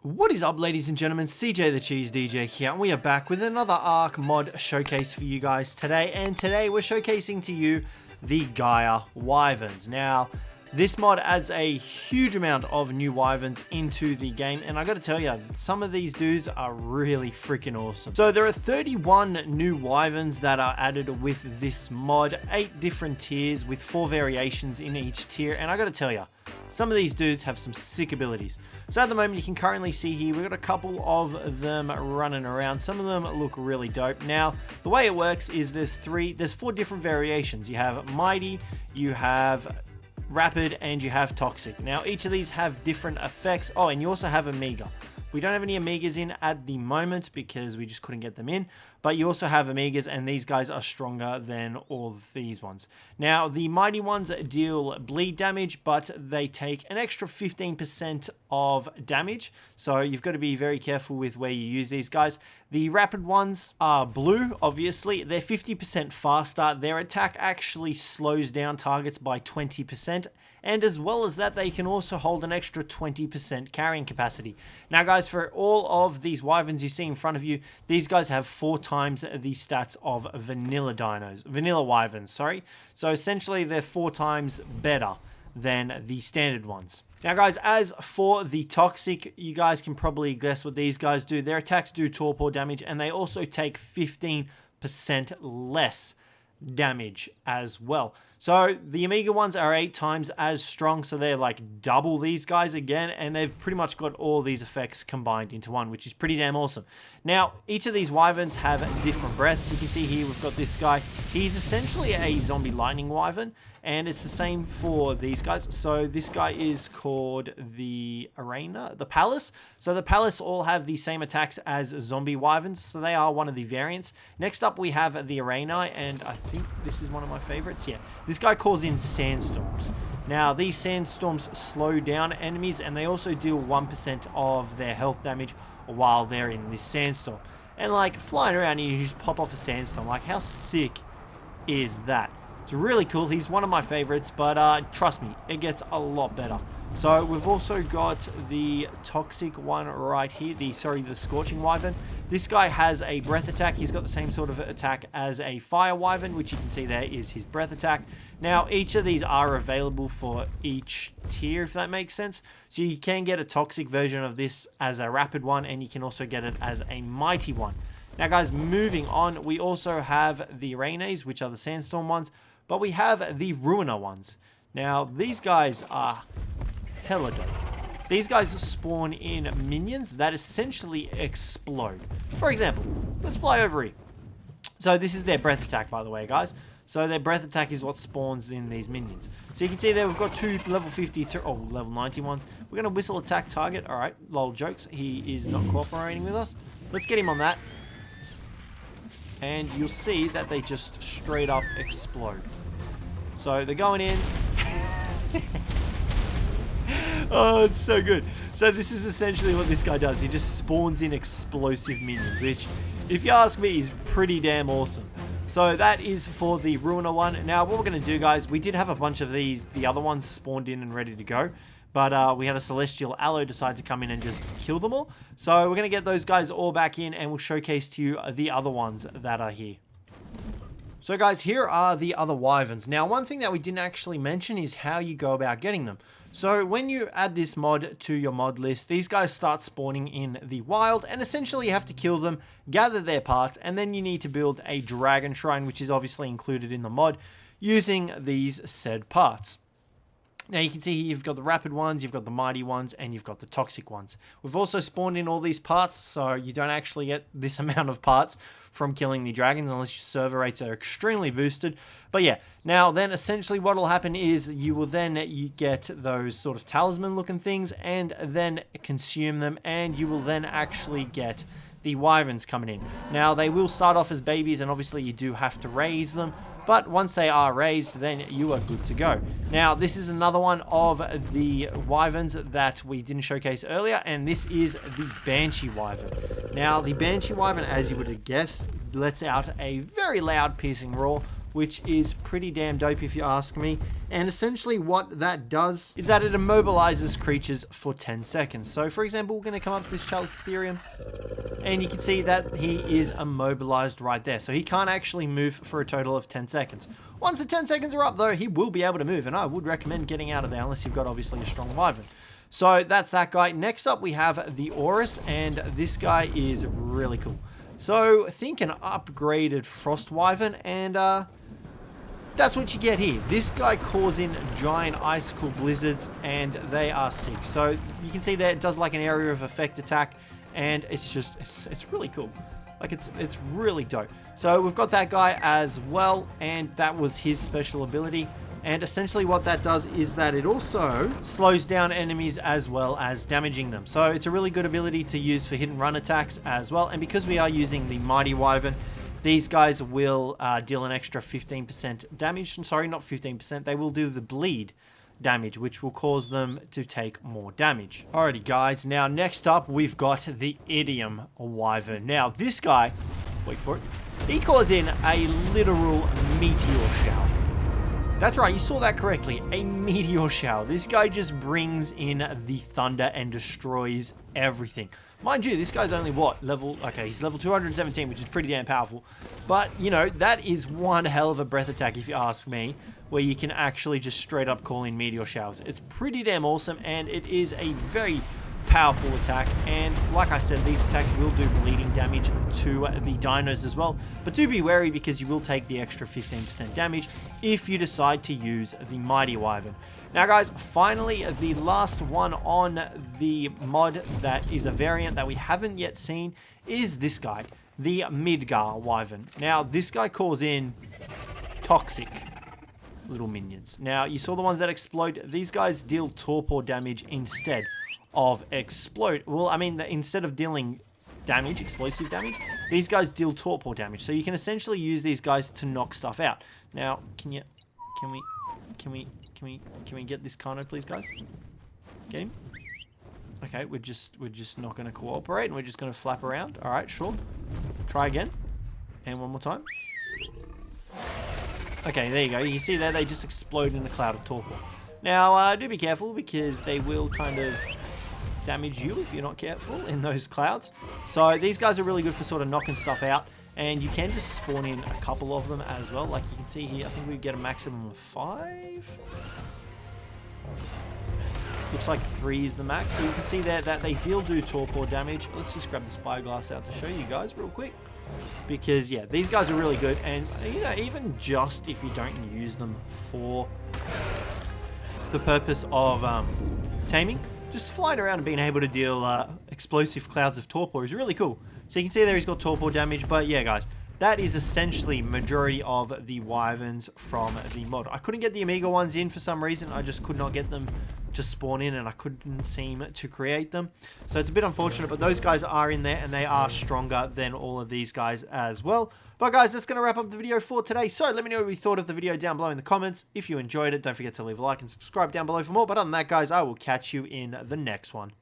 What is up, ladies and gentlemen? CJ the Cheese DJ here, and we are back with another Ark mod showcase for you guys today. And today we're showcasing to you the Gaia Wyverns. Now, this mod adds a huge amount of new Wyverns into the game, and I gotta tell you, some of these dudes are really freaking awesome. So there are 31 new Wyverns that are added with this mod, 8 different tiers with 4 variations in each tier, and I gotta tell you, some of these dudes have some sick abilities. So at the moment, you can currently see here, we've got a couple of them running around. Some of them look really dope. Now, the way it works is there's 4 different variations. You have Mighty, you have Rapid, and you have Toxic. Now, each of these have different effects. Oh, and you also have Omega. We don't have any Omegas in at the moment because we just couldn't get them in, but you also have Omegas, and these guys are stronger than all of these ones. Now, the Mighty ones deal bleed damage, but they take an extra 15% of damage, so you've got to be very careful with where you use these guys. The Rapid ones are blue, obviously. They're 50% faster. Their attack actually slows down targets by 20%, and as well as that, they can also hold an extra 20% carrying capacity. Now, guys, for all of these Wyverns you see in front of you, these guys have 4 times the stats of vanilla Wyverns, sorry. So essentially, they're 4 times better than the standard ones. Now, guys, as for the Toxic, you guys can probably guess what these guys do. Their attacks do torpor damage, and they also take 15% less damage as well. So the Omega ones are 8 times as strong, so they're like double these guys again, and they've pretty much got all these effects combined into one, which is pretty damn awesome. Now, each of these Wyverns have different breaths. You can see here we've got this guy. He's essentially a zombie lightning Wyvern, and it's the same for these guys. So this guy is called the Arena, the Palace. So the Palace all have the same attacks as zombie Wyverns, so they are one of the variants. Next up, we have the Arena, and I think this is one of my favorites. Yeah, this guy calls in sandstorms. Now, these sandstorms slow down enemies, and they also deal 1% of their health damage while they're in this sandstorm. And like flying around, you just pop off a sandstorm. Like, how sick is that? It's really cool. He's one of my favorites, but trust me, it gets a lot better. So we've also got the Toxic one right here, the Scorching Wyvern. This guy has a breath attack. He's got the same sort of attack as a Fire Wyvern, which you can see there is his breath attack. Now, each of these are available for each tier, if that makes sense. So you can get a Toxic version of this as a Rapid one, and you can also get it as a Mighty one. Now, guys, moving on, we also have the Reines, which are the Sandstorm ones, but we have the Ruiner ones. Now, these guys are hella dope. These guys spawn in minions that essentially explode. For example, let's fly over here. So this is their breath attack, by the way, guys. So their breath attack is what spawns in these minions. So you can see there we've got 2 level 50 level 90 ones. We're going to whistle attack target. All right, lol jokes. He is not cooperating with us. Let's get him on that. And you'll see that they just straight up explode. So they're going in. Oh, it's so good. So this is essentially what this guy does. He just spawns in explosive minions, which, if you ask me, is pretty damn awesome. So that is for the Ruiner one. Now, what we're going to do, guys, we did have a bunch of the other ones spawned in and ready to go, but we had a Celestial Aloe decide to come in and just kill them all. So we're going to get those guys all back in, and we'll showcase to you the other ones that are here. So, guys, here are the other Wyverns. Now, one thing that we didn't actually mention is how you go about getting them. So when you add this mod to your mod list, these guys start spawning in the wild, and essentially you have to kill them, gather their parts, and then you need to build a dragon shrine, which is obviously included in the mod, using these said parts. Now you can see here you've got the Rapid ones, you've got the Mighty ones, and you've got the Toxic ones. We've also spawned in all these parts, so you don't actually get this amount of parts from killing the dragons unless your server rates are extremely boosted. But yeah, now then essentially what will happen is you get those sort of talisman looking things and then consume them, and you will then actually get the Wyverns coming in. Now they will start off as babies, and obviously you do have to raise them, but once they are raised, then you are good to go. Now, this is another one of the Wyverns that we didn't showcase earlier, and this is the Banshee Wyvern. Now, the Banshee Wyvern, as you would have guessed, lets out a very loud, piercing roar, which is pretty damn dope if you ask me. And essentially what that does is that it immobilizes creatures for 10 seconds. So for example, we're going to come up to this Chalice Ethereum, and you can see that he is immobilized right there. So he can't actually move for a total of 10 seconds. Once the 10 seconds are up though, he will be able to move, and I would recommend getting out of there unless you've got obviously a strong Wyvern. So that's that guy. Next up we have the Aurus, and this guy is really cool. So think an upgraded Frost Wyvern, and that's what you get here. This guy calls in giant icicle blizzards, and they are sick. So you can see that it does like an area of effect attack, and it's just, it's really cool. Like it's really dope. So we've got that guy as well, and that was his special ability. And essentially what that does is that it also slows down enemies as well as damaging them. So it's a really good ability to use for hit and run attacks as well. And because we are using the Mighty Wyvern, these guys will deal an extra 15% damage. I'm sorry, not 15%. They will do the bleed damage, which will cause them to take more damage. Alrighty guys, now next up we've got the Idiom Wyvern. Now this guy, wait for it, he calls in a literal meteor shower. That's right, you saw that correctly, a meteor shower. This guy just brings in the thunder and destroys everything. Mind you, this guy's only what, level, okay, he's level 217, which is pretty damn powerful. But, you know, that is one hell of a breath attack if you ask me, where you can actually just straight up call in meteor showers. It's pretty damn awesome, and it is a very powerful attack, and like I said, these attacks will do bleeding damage to the dinos as well, but do be wary because you will take the extra 15% damage if you decide to use the Mighty Wyvern. Now guys, finally the last one on the mod that is a variant that we haven't yet seen is this guy, the Midgar Wyvern. Now this guy calls in toxic little minions. Now you saw the ones that explode. These guys deal torpor damage instead of explode. Well, I mean, instead of dealing damage, explosive damage, these guys deal torpor damage. So you can essentially use these guys to knock stuff out. Now, can we get this Carno, please, guys? Get him. Okay, we're just not going to cooperate, and we're just going to flap around. All right, sure. Try again, and one more time. Okay, there you go. You see there, they just explode in a cloud of torpor. Now, do be careful because they will kind of damage you if you're not careful in those clouds. So these guys are really good for sort of knocking stuff out, and you can just spawn in a couple of them as well. Like you can see here, I think we get a maximum of 5. Looks like 3 is the max, but you can see there that they do torpor damage. Let's just grab the spyglass out to show you guys real quick. Because yeah, these guys are really good, and you know, even just if you don't use them for the purpose of taming, just flying around and being able to deal explosive clouds of torpor is really cool. So you can see there he's got torpor damage, but yeah guys, that is essentially majority of the Wyverns from the mod. I couldn't get the Amiga ones in for some reason. I just could not get them to spawn in, and I couldn't seem to create them. So it's a bit unfortunate, but those guys are in there, and they are stronger than all of these guys as well. But guys, that's going to wrap up the video for today. So let me know what you thought of the video down below in the comments. If you enjoyed it, don't forget to leave a like and subscribe down below for more. But other than that, guys, I will catch you in the next one.